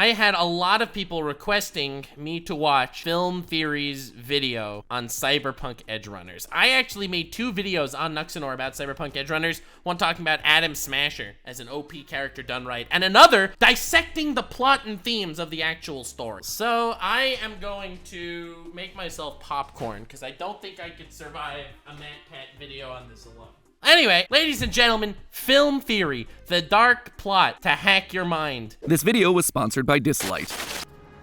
I had a lot of people requesting me to watch Film Theory's video on Cyberpunk Edgerunners. I actually made 2 videos on Nuxanor about Cyberpunk Edgerunners, one talking about Adam Smasher as an OP character done right, and another dissecting the plot and themes of the actual story. So I am going to make myself popcorn, because I don't think I could survive a MatPat video on this alone. Anyway, ladies and gentlemen, Film Theory, the dark plot to hack your mind. This video was sponsored by Dislight.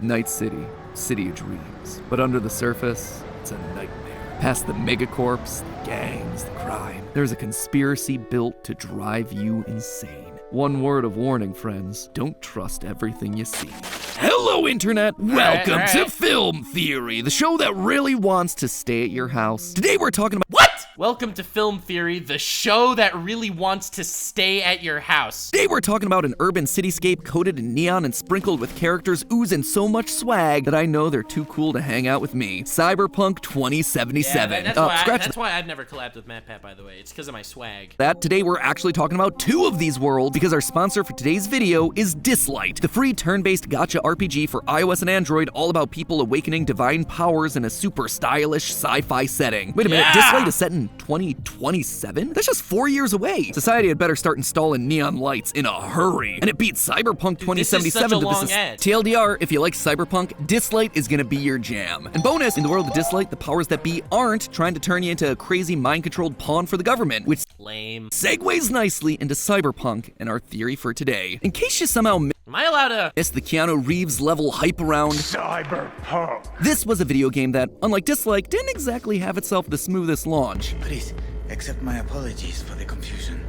Night City, city of dreams. But under the surface, it's a nightmare. Past the megacorps, the gangs, the crime, there's a conspiracy built to drive you insane. One word of warning, friends, don't trust everything you see. Hello, Internet! Welcome to Film Theory, the show that really wants to stay at your house. Today we're talking about— What? Welcome to Film Theory, the show that really wants to stay at your house. Today we're talking about an urban cityscape coated in neon and sprinkled with characters oozing so much swag that I know they're too cool to hang out with me. Cyberpunk 2077. Yeah, that's why I've never collabed with MatPat, by the way. It's because of my swag. Today we're actually talking about 2 of these worlds because our sponsor for today's video is Dislight, the free turn-based gacha RPG for iOS and Android, all about people awakening divine powers in a super stylish sci-fi setting. Wait a minute, Dislight is set in 2027? That's just 4 years away. Society had better start installing neon lights in a hurry. And it beats Cyberpunk 2077 this is such a long ad. TLDR, if you like Cyberpunk, Dislight is gonna be your jam. And bonus, in the world of Dislight, the powers that be aren't trying to turn you into a crazy mind-controlled pawn for the government, which lame segues nicely into Cyberpunk and our theory for today. In case you somehow Am I allowed to? missed the Keanu Reeves level hype around Cyberpunk. this was a video game that, unlike Dislike, didn't exactly have itself the smoothest launch. Please, accept my apologies for the confusion.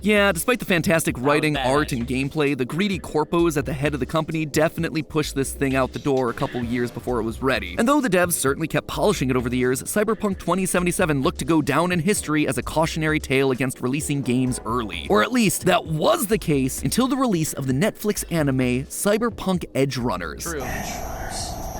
Yeah, despite the fantastic writing, bad. art, and gameplay, the greedy corpos at the head of the company definitely pushed this thing out the door a couple years before it was ready. And though the devs certainly kept polishing it over the years, Cyberpunk 2077 looked to go down in history as a cautionary tale against releasing games early. Or at least, that was the case until the release of the Netflix anime Cyberpunk Edgerunners. True.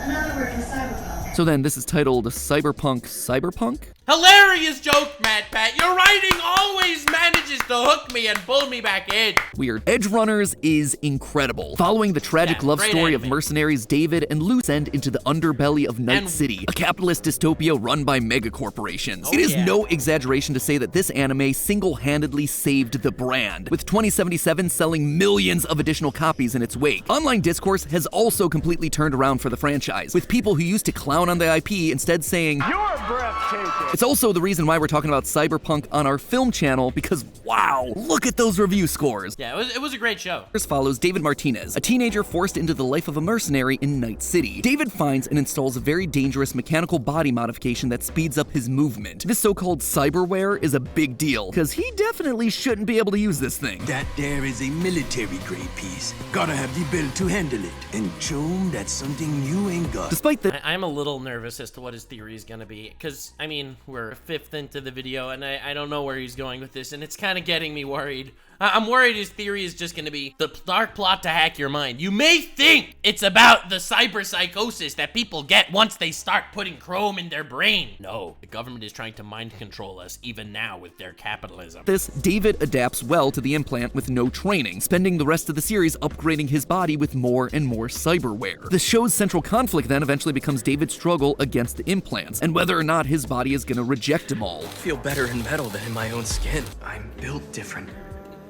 Another word for cyberpunk. So then, this is titled Cyberpunk? Hilarious joke, MatPat. Your writing always manages to hook me and pull me back in. Weird. Edgerunners is incredible. Following the tragic love great story of anime. mercenaries David and Luce send into the underbelly of Night And- City, a capitalist dystopia run by megacorporations. It is yeah. no exaggeration to say that this anime single-handedly saved the brand, with 2077 selling millions of additional copies in its wake. Online discourse has also completely turned around for the franchise, with people who used to clown on the IP instead saying, You're breathtaking. it's also the reason why we're talking about Cyberpunk on our film channel, because wow, look at those review scores. Yeah, it was a great show. First follows David Martinez, a teenager forced into the life of a mercenary in Night City. David finds and installs a very dangerous mechanical body modification that speeds up his movement. This so-called cyberware is a big deal, because he definitely shouldn't be able to use this thing. That there is a military-grade piece. Gotta have the ability to handle it. And Chom, that's something you ain't got. Despite the I'm a little nervous as to what his theory is gonna be, because, I mean, we're a fifth into the video, and I don't know where he's going with this, and it's kind of getting me worried. I'm worried his theory is just gonna be the dark plot to hack your mind. You may think it's about the cyberpsychosis that people get once they start putting chrome in their brain. No, the government is trying to mind control us, even now with their capitalism. this, David adapts well to the implant with no training, spending the rest of the series upgrading his body with more and more cyberware. The show's central conflict then eventually becomes David's struggle against the implants, and whether or not his body is gonna reject them all. I feel better in metal than in my own skin. I'm built different.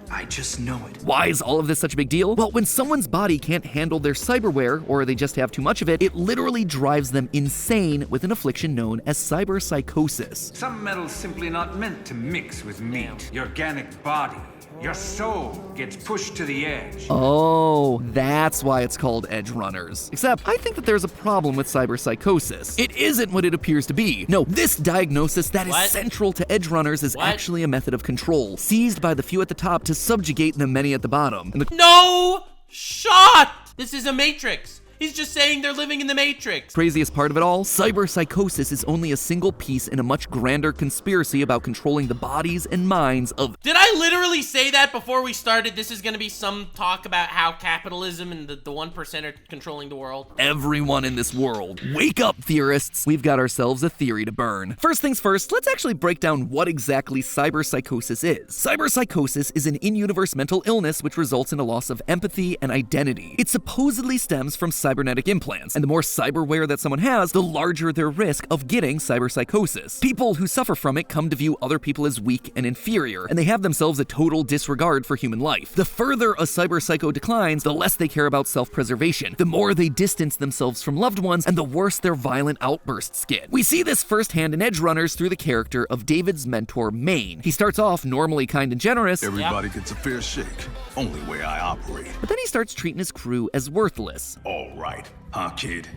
I just know it. Why is all of this such a big deal? Well, when someone's body can't handle their cyberware, or they just have too much of it, it literally drives them insane with an affliction known as cyberpsychosis. Some metal's simply not meant to mix with meat. Your organic body, your soul gets pushed to the edge. Oh, that's why it's called Edgerunners. Except, I think that there's a problem with cyberpsychosis. It isn't what it appears to be. No, this diagnosis that What? is central to Edgerunners is What? actually a method of control, seized by the few at the top to subjugate the many at the bottom. And the No shot! This is a Matrix. He's just saying they're living in the Matrix. Craziest part of it all, cyberpsychosis is only a single piece in a much grander conspiracy about controlling the bodies and minds of— Did I literally say that before we started? This is gonna be some talk about how capitalism and the 1% are controlling the world. everyone in this world. Wake up, theorists! We've got ourselves a theory to burn. First things first, let's actually break down what exactly cyberpsychosis is. Cyberpsychosis is an in-universe mental illness which results in a loss of empathy and identity. It supposedly stems from cybernetic implants, and the more cyberware that someone has, the larger their risk of getting cyberpsychosis. People who suffer from it come to view other people as weak and inferior, and they have themselves a total disregard for human life. The further a cyberpsycho declines, the less they care about self-preservation, the more they distance themselves from loved ones, and the worse their violent outbursts get. We see this firsthand in Edgerunners through the character of David's mentor, Maine. He starts off normally kind and generous, Everybody gets a fair shake. Only way I operate. but then he starts treating his crew as worthless. All right, huh, kid?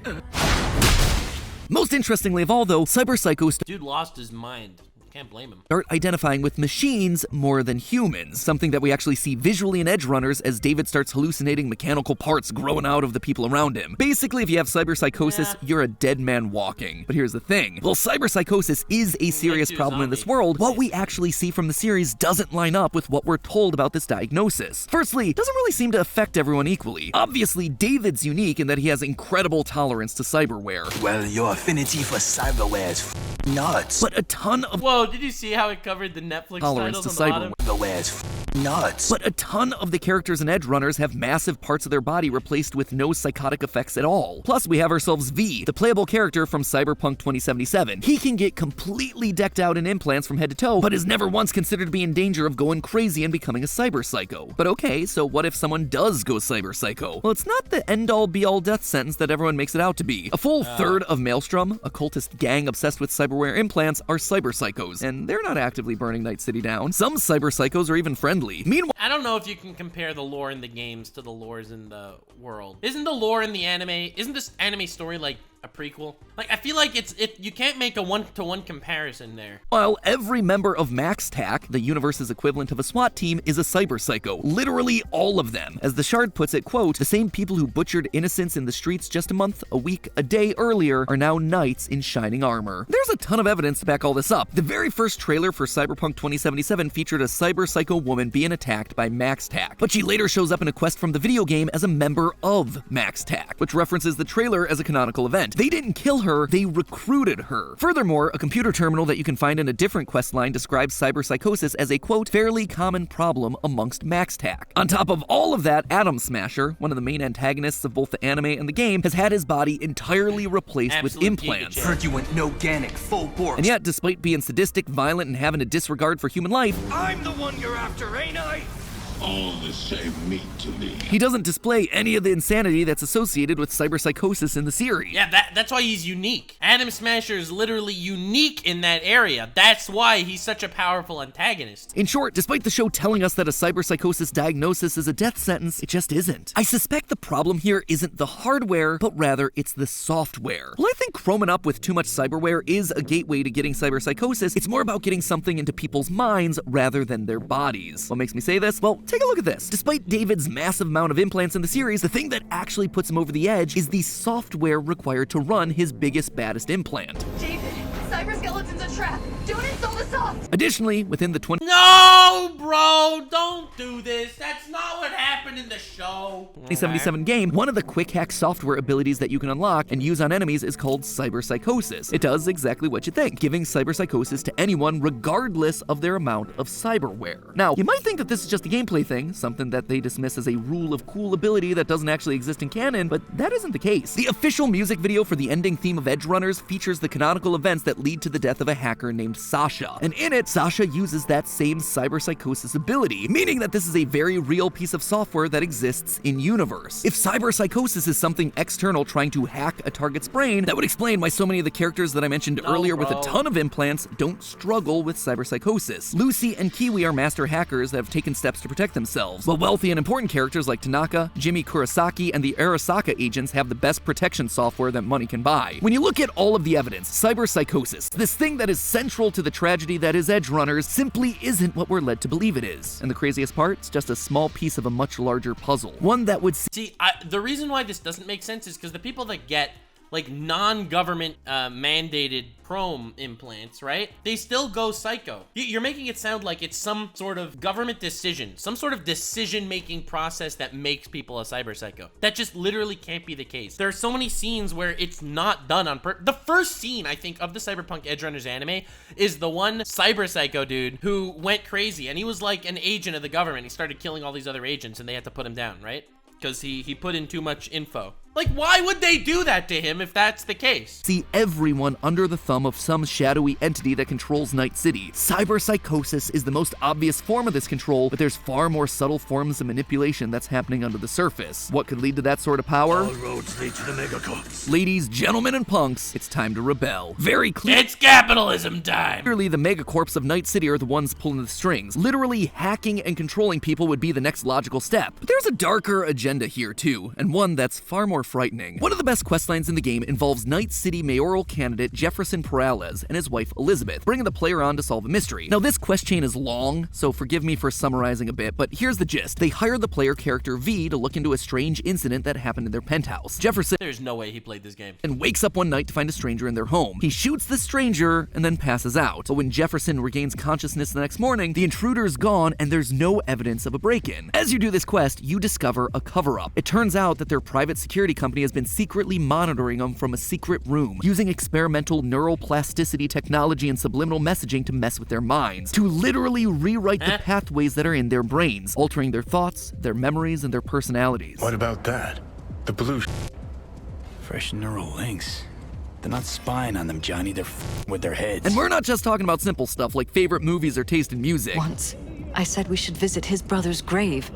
Most interestingly of all, though, cyberpsychos Dude lost his mind. Can't blame him. start identifying with machines more than humans, something that we actually see visually in Edgerunners as David starts hallucinating mechanical parts growing out of the people around him. Basically, if you have cyberpsychosis, you're a dead man walking. But here's the thing. While cyberpsychosis is a serious problem in this world, what we actually see from the series doesn't line up with what we're told about this diagnosis. Firstly, it doesn't really seem to affect everyone equally. Obviously, David's unique in that he has incredible tolerance to cyberware. Well, your affinity for cyberware is nuts. But a ton of Whoa, did you see how it covered the Netflix tolerance titles to on the bottom? Cyberware is nuts. But a ton of the characters in Edgerunners have massive parts of their body replaced with no psychotic effects at all. Plus, we have ourselves V, the playable character from Cyberpunk 2077. He can get completely decked out in implants from head to toe, but is never once considered to be in danger of going crazy and becoming a cyberpsycho. But okay, so what if someone does go cyberpsycho? Well, it's not the end-all be-all death sentence that everyone makes it out to be. A full third of Maelstrom, a cultist gang obsessed with cyberware implants, are cyberpsychos, and they're not actively burning Night City down. Some cyberpsychos are even friendly. Meanwhile, I don't know if you can compare the lore in the games to the lores in the world. Isn't the lore in the anime, isn't this anime story like a prequel? Like, I feel like you can't make a one-to-one comparison there. every member of MaxTac, the universe's equivalent of a SWAT team, is a cyberpsycho. Literally all of them. As the Shard puts it, quote, the same people who butchered innocents in the streets just a month, a week, a day earlier are now knights in shining armor. There's a ton of evidence to back all this up. The very first trailer for Cyberpunk 2077 featured a cyberpsycho woman being attacked by MaxTac, but she later shows up in a quest from the video game as a member of MaxTac, which references the trailer as a canonical event. They didn't kill her, they recruited her. Furthermore, a computer terminal that you can find in a different questline describes cyberpsychosis as a, quote, fairly common problem amongst MaxTac. On top of all of that, Atom Smasher, one of the main antagonists of both the anime and the game, has had his body entirely replaced with implants. Heard you went no-ganic, full bore. And yet, despite being sadistic, violent, and having a disregard for human life, I'm the one you're after, ain't I? All the same meat to me. he doesn't display any of the insanity that's associated with cyberpsychosis in the series. Yeah, that's why he's unique. Atom Smasher is literally unique in that area. That's why he's such a powerful antagonist. In short, despite the show telling us that a cyberpsychosis diagnosis is a death sentence, it just isn't. I suspect the problem here isn't the hardware, but rather it's the software. Well, I think chroming up with too much cyberware is a gateway to getting cyberpsychosis. It's more about getting something into people's minds rather than their bodies. What makes me say this? Well, take a look at this. Despite David's massive amount of implants in the series, the thing that actually puts him over the edge is the software required to run his biggest, baddest implant. David, cyberskeleton's a trap. Don't install the soft. Additionally, within the No, bro, don't do this. That's not what happened in the show. 2077 game, one of the quick hack software abilities that you can unlock and use on enemies is called cyberpsychosis. It does exactly what you think, giving cyberpsychosis to anyone regardless of their amount of cyberware. Now, you might think that this is just a gameplay thing, something that they dismiss as a rule of cool ability that doesn't actually exist in canon, but that isn't the case. The official music video for the ending theme of Edgerunners features the canonical events that lead to the death of a hacker named Sasha, and in it, Sasha uses that same cyberpsychosis ability, meaning that this is a very real piece of software that exists in universe. If cyberpsychosis is something external trying to hack a target's brain, that would explain why so many of the characters that I mentioned earlier with a ton of implants don't struggle with cyberpsychosis. Lucy and Kiwi are master hackers that have taken steps to protect themselves, while wealthy and important characters like Tanaka, Jimmy Kurosaki, and the Arasaka agents have the best protection software that money can buy. When you look at all of the evidence, cyberpsychosis, this thing that is central to the tragedy entity that is Edgerunners simply isn't what we're led to believe it is. And the craziest part, it's just a small piece of a much larger puzzle. One that would See, the reason why this doesn't make sense is because the people that get like non-government mandated chrome implants, right? They still go psycho. You're making it sound like it's some sort of government decision, some sort of decision-making process that makes people a cyber psycho. That just literally can't be the case. There are so many scenes where it's not done on purpose. The first scene, I think, of the Cyberpunk Edgerunners anime is the one cyber psycho dude who went crazy, and he was like an agent of the government. He started killing all these other agents, and they had to put him down, right? Because he put in too much info. Like, why would they do that to him if that's the case? See everyone under the thumb of some shadowy entity that controls Night City. Cyberpsychosis is the most obvious form of this control, but there's far more subtle forms of manipulation that's happening under the surface. What could lead to that sort of power? All roads lead to the megacorps. Ladies, gentlemen, and punks, it's time to rebel. Very clear. It's capitalism time! Clearly, the megacorps of Night City are the ones pulling the strings. Literally, hacking and controlling people would be the next logical step. But there's a darker agenda here, too, and one that's far more frightening. One of the best questlines in the game involves Night City mayoral candidate Jefferson Peralez and his wife Elizabeth, bringing the player on to solve a mystery. Now, this quest chain is long, so forgive me for summarizing a bit, but here's the gist. They hired the player character V to look into a strange incident that happened in their penthouse. Jefferson There's no way he played this game. and wakes up one night to find a stranger in their home. He shoots the stranger and then passes out. But when Jefferson regains consciousness the next morning, the intruder's gone and there's no evidence of a break-in. As you do this quest, you discover a cover-up. It turns out that their private security company has been secretly monitoring them from a secret room, using experimental neuroplasticity technology and subliminal messaging to mess with their minds, to literally rewrite the pathways that are in their brains, altering their thoughts, their memories, and their personalities. What about that? The blue Fresh neural links. They're not spying on them, Johnny. They're with their heads. And we're not just talking about simple stuff like favorite movies or taste in music. Once, I said we should visit his brother's grave,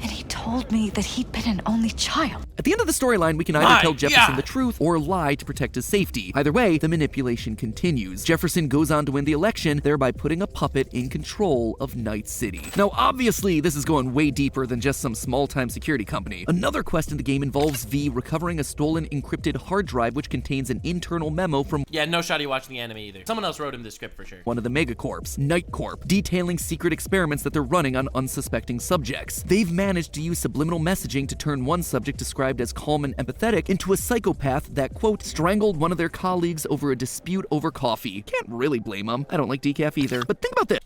and he told me that he'd been an only child. At the end of the storyline, we can either tell Jefferson the truth or lie to protect his safety. Either way, the manipulation continues. Jefferson goes on to win the election, thereby putting a puppet in control of Night City. Now, obviously, this is going way deeper than just some small-time security company. Another quest in the game involves V recovering a stolen encrypted hard drive which contains an internal memo from No shot he watched the anime either. Someone else wrote him the script for sure. one of the megacorps, Night Corp, detailing secret experiments that they're running on unsuspecting subjects. They've managed to use subliminal messaging to turn one subject described as calm and empathetic into a psychopath that, quote, strangled one of their colleagues over a dispute over coffee. Can't really blame them. I don't like decaf either. But think about this.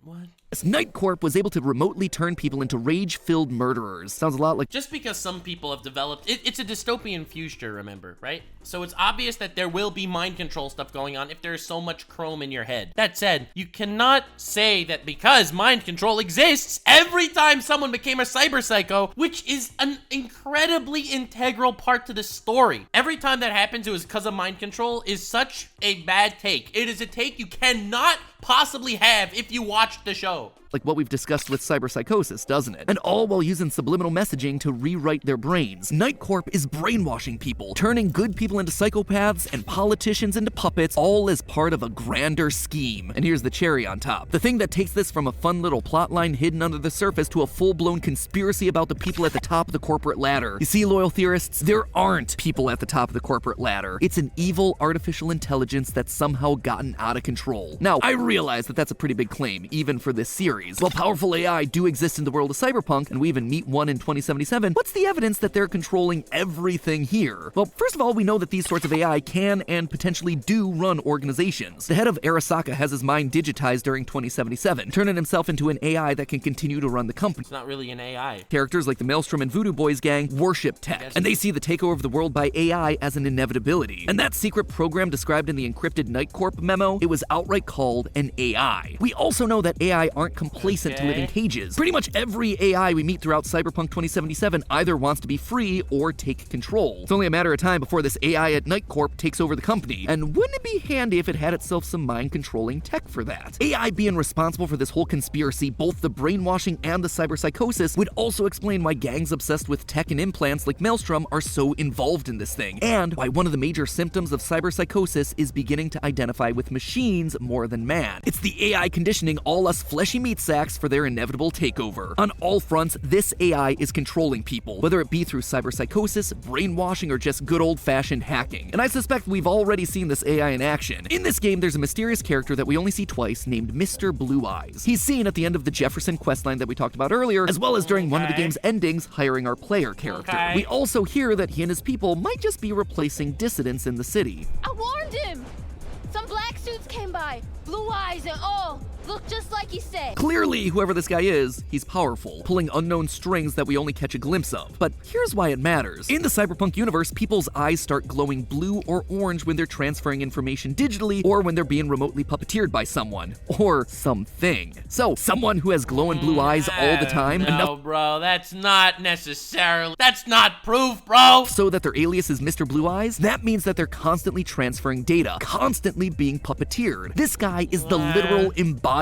What? Night Corp was able to remotely turn people into rage-filled murderers. Sounds a lot like Just because some people have developed, it's a dystopian future, remember, right? So it's obvious that there will be mind control stuff going on if there's so much chrome in your head. That said, you cannot say that because mind control exists, every time someone became a cyber psycho, which is an incredibly integral part to the story. Every time that happens, it was because of mind control is such a bad take. It is a take you cannot possibly have if you watched the show. like what we've discussed with cyberpsychosis, doesn't it? And all while using subliminal messaging to rewrite their brains. Night Corp is brainwashing people, turning good people into psychopaths and politicians into puppets, all as part of a grander scheme. And here's the cherry on top. The thing that takes this from a fun little plotline hidden under the surface to a full-blown conspiracy about the people at the top of the corporate ladder. You see, loyal theorists, there aren't people at the top of the corporate ladder. It's an evil artificial intelligence that's somehow gotten out of control. Now, I realize that that's a pretty big claim, even for this series. While powerful AI do exist in the world of Cyberpunk, and we even meet one in 2077, what's the evidence that they're controlling everything here? Well, first of all, we know that these sorts of AI can and potentially do run organizations. The head of Arasaka has his mind digitized during 2077, turning himself into an AI that can continue to run the company. It's not really an AI. Characters like the Maelstrom and Voodoo Boys gang worship tech, and they see the takeover of the world by AI as an inevitability. And that secret program described in the encrypted Night Corp memo, it was outright called an AI. We also know that AI aren't complacent to live in cages. Pretty much every AI we meet throughout Cyberpunk 2077 either wants to be free or take control. It's only a matter of time before this AI at Night Corp takes over the company, and wouldn't it be handy if it had itself some mind-controlling tech for that? AI being responsible for this whole conspiracy, both the brainwashing and the cyberpsychosis, would also explain why gangs obsessed with tech and implants like Maelstrom are so involved in this thing, and why one of the major symptoms of cyberpsychosis is beginning to identify with machines more than man. It's the AI conditioning all us fleshy meat sacks for their inevitable takeover. On all fronts, this AI is controlling people, whether it be through cyberpsychosis, brainwashing, or just good old-fashioned hacking. And I suspect we've already seen this AI in action. In this game, there's a mysterious character that we only see twice named Mr. Blue Eyes. He's seen at the end of the Jefferson questline that we talked about earlier, as well as during one of the game's endings, hiring our player character. We also hear that he and his people might just be replacing dissidents in the city. I warned him! Some black suits came by, blue eyes and all. Look just like he said. Clearly, whoever this guy is, he's powerful, pulling unknown strings that we only catch a glimpse of. But here's why it matters. In the Cyberpunk universe, people's eyes start glowing blue or orange when they're transferring information digitally or when they're being remotely puppeteered by someone. Or something. So, someone who has glowing blue eyes all the time... No, bro, that's not necessarily... That's not proof, bro! So that their alias is Mr. Blue Eyes? That means that they're constantly transferring data, constantly being puppeteered. This guy is the literal embodiment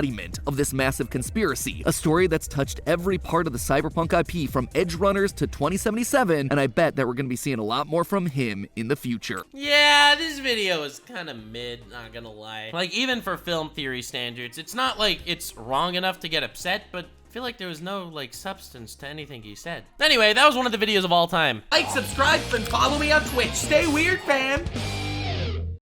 of this massive conspiracy, a story that's touched every part of the Cyberpunk IP from Edgerunners to 2077, and I bet that we're gonna be seeing a lot more from him in the future. Yeah, this video is kind of mid, not gonna lie. Like, even for film theory standards, it's not like it's wrong enough to get upset, but I feel like there was no, like, substance to anything he said. Anyway, that was one of the videos of all time. Like, subscribe, and follow me on Twitch. Stay weird, fam!